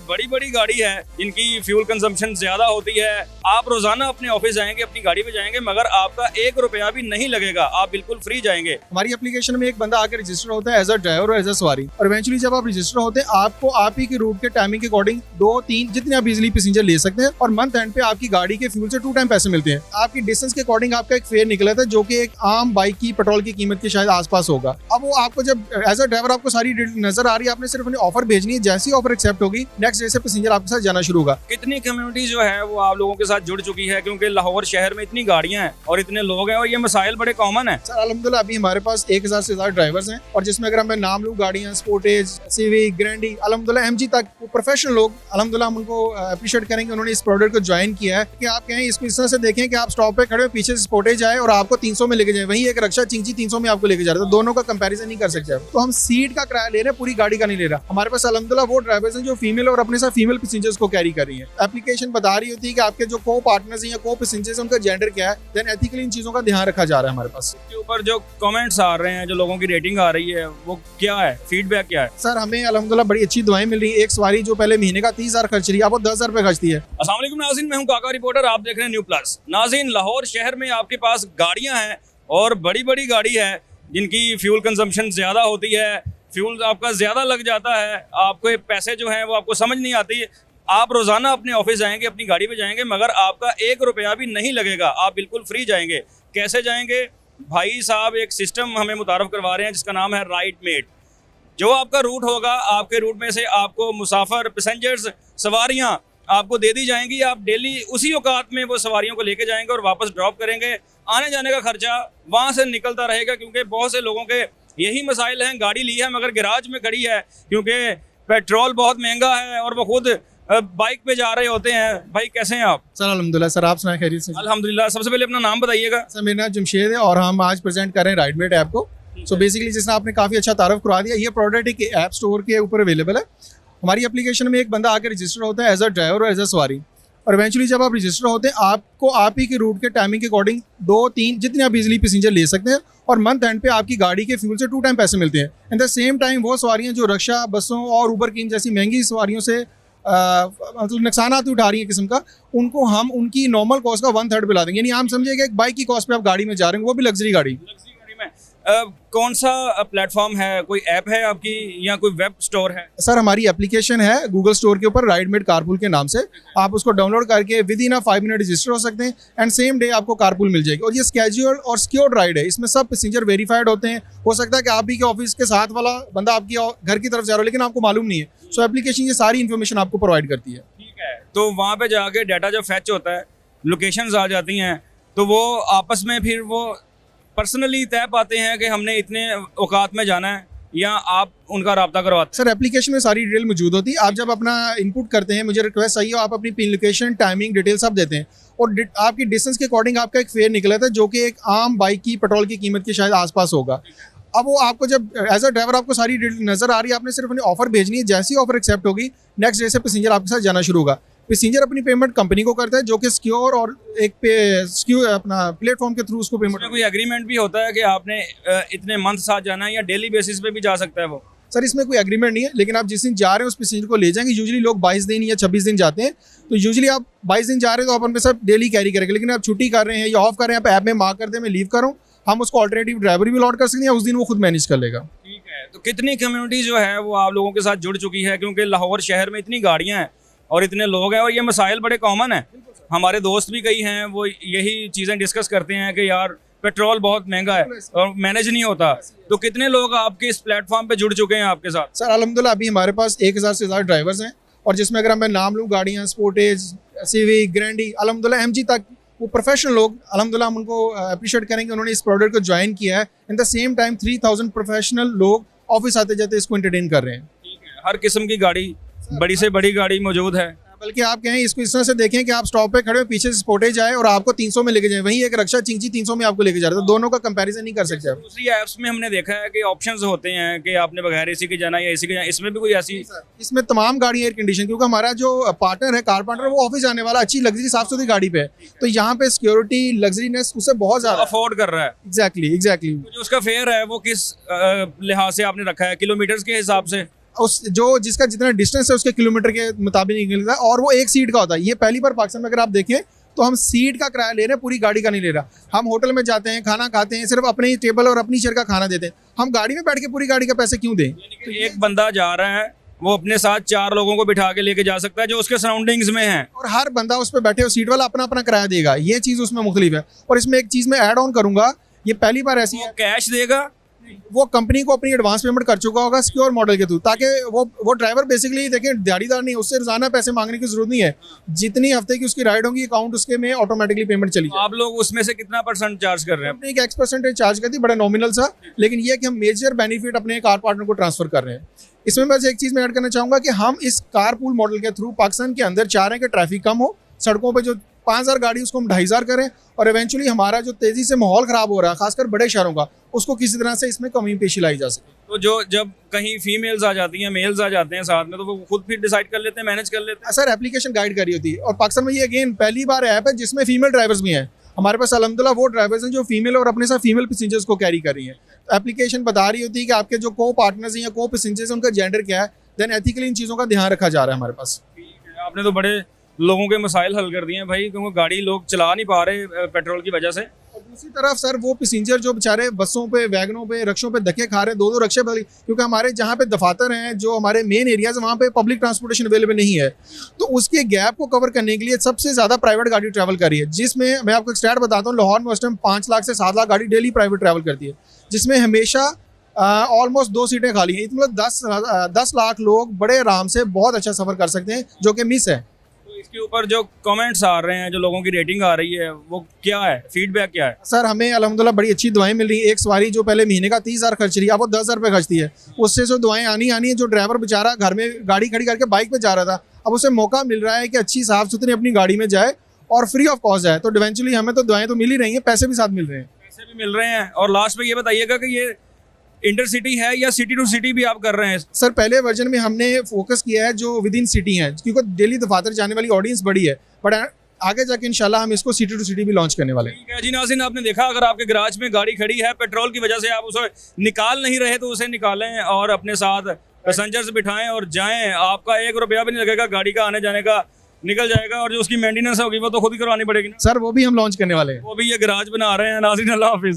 बड़ी बड़ी गाड़ी है जिनकी फ्यूल कंजम्पशन ज्यादा होती है। आप रोजाना अपने ऑफिस जाएंगे, अपनी गाड़ी पे जाएंगे, मगर आपका 1 रुपया भी नहीं लगेगा, आप बिल्कुल फ्री जाएंगे। हमारी एप्लीकेशन में एक बंदा आकर रजिस्टर होता है एज अ ड्राइवर और एज अ सवारी, और इवेंचुअली जब आप रजिस्टर होते हैं आपको आप ही के रूट के टाइमिंग के अकॉर्डिंग 2-3 जितने आप इजिली पैसेंजर ले सकते हैं, और मंथ एंड पे आपकी गाड़ी के फ्यूल से 2 टाइम पैसे मिलते हैं। आपकी डिस्टेंस के अकॉर्डिंग आपका एक फेयर निकला था जो कि एक आम बाइक की पेट्रोल की कीमत के शायद आसपास होगा। अब वो आपको जब एज अ ड्राइवर आपको सारी डिटेल नजर आ रही है, आपने सिर्फ अपनी ऑफर भेजनी है, जैसी ऑफर एक्सेप्ट होगी नेक्स्ट डे से पैसेंजर आपके साथ जाना शुरू होगा। कितनी कम्युनिटी जो है वो आप लोगों के साथ जुड़ चुकी है, क्योंकि लाहौर शहर में इतनी गाड़ियां हैं और इतने लोग हैं और ये मसाइल बड़े कॉमन है। सर अल्हम्दुलिल्लाह अभी हमारे पास 1000 से ज्यादा ड्राइवर्स हैं, और जिसमें अगर मैं नाम लूँ गाड़ियां स्पोर्टेज, सिविक, ग्रैंडी, अल्हम्दुलिल्लाह एमजी तक प्रोफेशनल लोग, अल्हम्दुलिल्लाह हम उनको अप्रिशिएट करेंगे उन्होंने इस प्रोडक्ट को ज्वाइन किया है कि आप कहें इसको इस तरह से देखें कि आप स्टॉप पे खड़े हो, पीछे से स्पोर्टेज आए और आपको 300 में लेके जाए, वहीं एक रक्षा चिंची 300 में आपको लेके जा रहा है, तो दोनों का कंपैरिजन नहीं कर सकते। तो हम सीट का किराया ले रहे हैं, पूरी गाड़ी का नहीं ले रहा। हमारे पास अल्हम्दुलिल्लाह वो ड्राइवर्स हैं जो फीमेल और अपने साथ फीमेल पैसेंजर्स को कैरी कर रही है। एप्लीकेशन बता रही होती है कि आपके जो को पार्टनर्स हैं या को पैसेंजर्स हैं उनका जेंडर क्या है, देन एथिकली इन चीजों का ध्यान रखा जा रहा है हमारे पास। इसके ऊपर जो कमेंट्स आ रहे हैं, जो लोगों की रेटिंग आ रही है, वो क्या है, फीडबैक क्या है? सर हमें अल्हम्दुलिल्लाह बड़ी अच्छी दुआएं मिल रही है। एक सवारी जो पहले महीने का 30,000 खर्च रही है, अब वो 10,000 रुपए खर्चती है। अस्सलाम वालेकुम नाज़रीन, मैं हूं काका रिपोर्टर, आप देख रहे हैं न्यू प्लस। नाज़रीन, लाहौर शहर में आपके पास गाड़ियां हैं और बड़ी बड़ी गाड़ी है जिनकी फ्यूल कंजम्पशन ज़्यादा होती है, फ्यूल आपका ज़्यादा लग जाता है, आपके पैसे जो हैं वो आपको समझ नहीं आती। आप रोज़ाना अपने ऑफिस जाएंगे, अपनी गाड़ी पे जाएंगे, मगर आपका 1 रुपया भी नहीं लगेगा, आप बिल्कुल फ्री जाएंगे। कैसे जाएंगे? भाई साहब एक सिस्टम हमें मुतारफ़ करवा रहे हैं जिसका नाम है राइड मेट। जो आपका रूट होगा, आपके रूट में से आपको मुसाफिर, पैसेंजर्स, सवारियाँ आपको दे दी जाएंगी। आप डेली उसी औकात में वो सवारियों को लेके जाएंगे और वापस ड्रॉप करेंगे। आने जाने का खर्चा वहाँ से निकलता रहेगा, क्योंकि बहुत से लोगों के यही मसाइल हैं, गाड़ी ली है मगर गैराज में खड़ी है क्योंकि पेट्रोल बहुत महंगा है और वो खुद बाइक पे जा रहे होते हैं। भाई कैसे हैं आप? सर अल्हम्दुलिल्लाह। सर आप सुनाए खैरियत से? अल्हम्दुलिल्लाह। सबसे पहले अपना नाम बताइएगा। सर मेरा नाम जमशेद है और हम आज प्रेजेंट कर रहे हैं राइडमेट ऐप को। सो बेसिकली जिसने आपने काफ़ी अच्छा तारुफ करवा दिया, ये प्रोडक्ट एक ऐप स्टोर के ऊपर अवेलेबल है। हमारी एप्लीकेशन में एक बंदा आकर रजिस्टर होता है एज अ ड्राइवर और एज अ सवारी, और इवेंचुअली जब आप रजिस्टर होते हैं आपको आप ही के रूट के टाइमिंग के अकॉर्डिंग 2-3 जितने आप इजिली पैसेंजर ले सकते हैं, और मंथ एंड पे आपकी गाड़ी के फ्यूल से 2 टाइम पैसे मिलते हैं। एट द सेम टाइम वो सवारियाँ जो रक्षा, बसों और ऊबर की जैसी महंगी सवारियों से मतलब नुकसानात उठा रही है किस्म का, उनको हम उनकी नॉर्मल कॉस्ट का 1/3 पे ला देंगे। यानी आप समझिएगा एक बाइक की कॉस्ट पे आप गाड़ी में जा रहे हैं, वो भी लग्जरी गाड़ी। कौन सा प्लेटफॉर्म है? कोई ऐप है आपकी या कोई वेब स्टोर है? सर हमारी एप्लीकेशन है गूगल स्टोर के ऊपर, राइडमेट कारपूल के नाम से। आप उसको डाउनलोड करके विद इन 5 मिनट रजिस्टर हो सकते हैं एंड सेम डे आपको कारपूल मिल जाएगी। और ये स्केड्यूल्ड और सिक्योर्ड राइड है, इसमें सब पैसेंजर वेरीफाइड होते हैं। हो सकता है कि आप ही के ऑफिस के साथ वाला बंदा आपकी घर की तरफ जा रहा हो लेकिन आपको मालूम नहीं है। सो एप्लीकेशन ये सारी इन्फॉर्मेशन आपको प्रोवाइड करती है। ठीक है, तो वहाँ पे जाके डाटा जब फैच होता है, लोकेशंस आ जाती हैं, तो वो आपस में फिर वो पर्सनली तय पाते हैं कि हमने इतने औकात में जाना है, या आप उनका रब्ता करवाते हैं? सर एप्लीकेशन में सारी डिटेल मौजूद होती है। आप जब अपना इनपुट करते हैं, मुझे रिक्वेस्ट चाहिए, आप अपनी पिन लोकेशन, टाइमिंग, डिटेल सब देते हैं, और आपकी डिस्टेंस के अकॉर्डिंग आपका एक फेयर निकला था जो कि एक आम बाइक की पेट्रोल की कीमत के शायद आसपास होगा। अब वो आपको जब एज अ ड्राइवर आपको सारी डिटेल नजर आ रही है, आपने सिर्फ अपनी ऑफर भेजनी है, जैसी ऑफर एक्सेप्ट होगी नेक्स्ट डे से पैसेंजर आपके साथ जाना शुरू होगा। पैसेंजर अपनी पेमेंट कंपनी को करता है जो कि सिक्योर और एक सिक्योर अपना प्लेटफॉर्म के थ्रू उसको पेमेंट। कोई एग्रीमेंट भी होता है कि आपने इतने मंथ साथ जाना है, या डेली बेसिस पे भी जा सकता है वो? सर इसमें कोई एग्रीमेंट नहीं है, लेकिन आप जिस दिन जा रहे हैं उस पैसेंजर को ले जाएंगे। यूजुअली लोग 22 दिन या 26 दिन जाते हैं, तो यूजुअली आप 22 दिन जा रहे हैं तो आप अपने साथ डेली कैरी करेंगे। लेकिन आप छुट्टी कर रहे हैं या ऑफ कर रहे हैं, आप ऐप में मार्क कर दें मैं लीव कर रहा हूँ, हम उसको ऑल्टरनेटिव ड्राइवर भी लॉट कर सकते हैं, उस दिन वो खुद मैनेज कर लेगा। ठीक है, तो कितनी कम्युनिटी जो है वो आप लोगों के साथ जुड़ चुकी है, क्योंकि लाहौर शहर में इतनी गाड़ियाँ हैं और इतने लोग हैं और ये मसाइल बड़े कॉमन है। हमारे दोस्त भी कई हैं, वो यही चीज़ें डिस्कस करते हैं कि यार पेट्रोल बहुत महंगा है और मैनेज नहीं होता। तो कितने लोग आपके इस प्लेटफॉर्म पे जुड़ चुके हैं आपके साथ? सर अल्हम्दुलिल्लाह अभी हमारे पास 1000 से ज़्यादा ड्राइवर्स हैं, और जिसमें अगर मैं नाम लूँ गाड़ियाँ स्पोर्टेज, सिविक, ग्रैंडी, अल्हम्दुलिल्लाह एमजी तक वो प्रोफेशनल लोग, अल्हम्दुलिल्लाह हम उनको अप्रिशिएट करेंगे उन्होंने इस प्रोडक्ट को ज्वाइन किया है। In the same time 3000 professional लोग ऑफिस आते जाते इसको एंटरटेन कर रहे हैं। ठीक है, हर किस्म की गाड़ी, बड़ी से बड़ी गाड़ी मौजूद है। बल्कि आप कहें इसको इस तरह से देखें कि आप स्टॉप पे खड़े हो, पीछे से स्पोर्टेज आए और आपको 300 में लेके जाए, वहीं एक रक्षा चिंची 300 में आपको लेके जा रहा है, तो दोनों का कंपैरिजन नहीं कर सकते आप। दूसरी ऐप्स में हमने देखा है कि ऑप्शंस होते हैं कि आपने बगैर एसी के जाना या एसी के जाना, इसमें भी कोई ऐसी? इसमें तमाम गाड़ी एयर कंडीशन, क्योंकि हमारा जो पार्टनर है, कार पार्टनर, वो ऑफिस जाने वाला अच्छी लग्जरी साफ सुथरी गाड़ी पे है, तो यहाँ पे सिक्योरिटी, लग्जरीनेस उससे बहुत ज्यादा अफोर्ड कर रहा है। एग्जैक्टली। जो उसका फेयर है वो किस लिहाज से आपने रखा है? किलोमीटर्स के हिसाब से? उस जो जिसका जितना डिस्टेंस है उसके किलोमीटर के मुताबिक निकलता है, और वो एक सीट का होता है। ये पहली बार पाकिस्तान में अगर आप देखें तो हम सीट का किराया ले रहे हैं, पूरी गाड़ी का नहीं ले रहा। हम होटल में जाते हैं, खाना खाते हैं, सिर्फ अपने ही टेबल और अपनी चेयर का खाना देते हैं। हम गाड़ी में बैठ के पूरी गाड़ी का पैसे क्यों दें? तो एक बंदा जा रहा है, वो अपने साथ 4 लोगों को बिठा के लेके जा सकता है जो उसके सराउंडिंग्स में हैं। और हर बंदा उस पर बैठे हो सीट वाला अपना अपना किराया देगा। ये चीज़ उसमें मुख्तलिफ है। और इसमें एक चीज़ मैं ऐड ऑन करूंगा, ये पहली बार ऐसी है, कैश देगा, वो कंपनी को अपनी एडवांस पेमेंट कर चुका होगा सिक्योर मॉडल के थ्रू, ताकि वो ड्राइवर बेसिकली देखें दिहाड़ीदार नहीं, उससे रोजाना पैसे मांगने की जरूरत नहीं है। जितनी हफ्ते की उसकी राइड होगी अकाउंट उसके में ऑटोमेटिकली पेमेंट चली तो आप लोग उसमें से कितना % चार्ज कर रहे हैं? कंपनी एक X% चार्ज करती है, बड़ा नॉमिनल सा, लेकिन ये है कि हम मेजर बेनिफिट अपने कार पार्टनर को ट्रांसफर कर रहे हैं। इसमें बस एक चीज़ मैं ऐड करना चाहूँगा कि हम इस कार पूल मॉडल के थ्रू पाकिस्तान के अंदर चाह रहे हैं कि ट्रैफिक कम हो, सड़कों पे जो 5000 गाड़ी उसको हम 2500 करें, और इवेंचुअली हमारा जो तेज़ी से माहौल ख़राब हो रहा है खासकर बड़े शहरों का, उसको किसी तरह से इसमें कमी पेशी लाई जा सके। तो जो जब कहीं फीमेल्स आ जाती हैं, मेल्स आ जाते हैं साथ में, तो वो खुद फिर डिसाइड कर लेते हैं, मैनेज कर लेते हैं? सर एप्लीकेशन गाइड करी होती है, और पाकिस्तान में ये अगेन पहली बार ऐप है जिसमें फीमेल ड्राइवर्स भी हैं। हमारे पास अलहमदुलिल्लाह वो ड्राइवर्स हैं जो फीमेल और अपने साथ फीमेल पैसेंजर्स को कैरी कर रही हैं। एप्लीकेशन बता रही होती है कि आपके जो को पार्टनर्स हैं या को पैसेंजर्स हैं उनका जेंडर क्या है, देन एथिकली इन चीज़ों का ध्यान रखा जा रहा है हमारे पास। आपने तो बड़े लोगों के मसाइल हल कर दिए हैं भाई, क्योंकि गाड़ी लोग चला नहीं पा रहे पेट्रोल की वजह से। और दूसरी तरफ सर वो पैसेंजर जो बेचारे बसों पे, वैगनों पे, रक्षों पे धक्के खा रहे हैं, 2-2 रक्षे बदली, क्योंकि हमारे जहाँ पे दफातर हैं, जो हमारे मेन एरियाज, वहाँ पे पब्लिक ट्रांसपोर्टेशन अवेलेबल नहीं है। तो उसके गैप को कवर करने के लिए सबसे ज़्यादा प्राइवेट गाड़ी ट्रैवल कर रही है, जिसमें मैं आपको एक स्टैट बताता हूँ, लाहौर में उस टाइम 5 लाख से 7 लाख गाड़ी डेली प्राइवेट ट्रैवल करती है, जिसमें हमेशा ऑलमोस्ट 2 सीटें खाली हैं। मतलब 10 लाख लोग बड़े आराम से बहुत अच्छा सफ़र कर सकते हैं, जो कि मिस है। तो इसके ऊपर जो कमेंट्स आ रहे हैं, जो लोगों की रेटिंग आ रही है, वो क्या है, फीडबैक क्या है? सर हमें अल्हम्दुलिल्लाह बड़ी अच्छी दुआएं मिल रही हैं। एक सवारी जो पहले महीने का 30,000 खर्च रही है, अब वो 10,000 रुपये खर्चती है। उससे जो दुआएं आनी है, जो ड्राइवर बेचारा घर में गाड़ी खड़ी करके बाइक पे जा रहा था, अब उसे मौका मिल रहा है कि अच्छी साफ सुथरी अपनी गाड़ी में जाए और फ्री ऑफ कॉस्ट जाए। तो इवेंचुअली हमें तो दुआएं तो मिल ही रही हैं, पैसे भी साथ मिल रहे हैं। पैसे भी मिल रहे हैं। और लास्ट में ये बताइएगा कि ये इंटरसिटी है या सिटी टू सिटी भी आप कर रहे हैं? सर पहले वर्जन में हमने फोकस किया है जो विद इन सिटी है, क्योंकि डेली दफातर जाने वाली ऑडियंस बड़ी है, बट आगे जाके इंशाल्लाह हम इसको सिटी टू सिटी भी लॉन्च करने वाले हैं। ठीक है जी नाज़रीन, आपने देखा, अगर आपके गराज में गाड़ी खड़ी है, पेट्रोल की वजह से आप उसे निकाल नहीं रहे तो उसे निकालें और अपने साथ पैसेंजर्स बिठाएं और जाएं। आपका 1 रुपया भी नहीं लगेगा, गाड़ी का आने जाने का निकल जाएगा, और जो उसकी मेंटेनेंस होगी वो तो खुद ही करवानी पड़ेगी ना सर वो भी हम लॉन्च करने वाले हैं। वो भी ये गराज बना रहे हैं। नाज़रीन अल्लाह हाफिज़।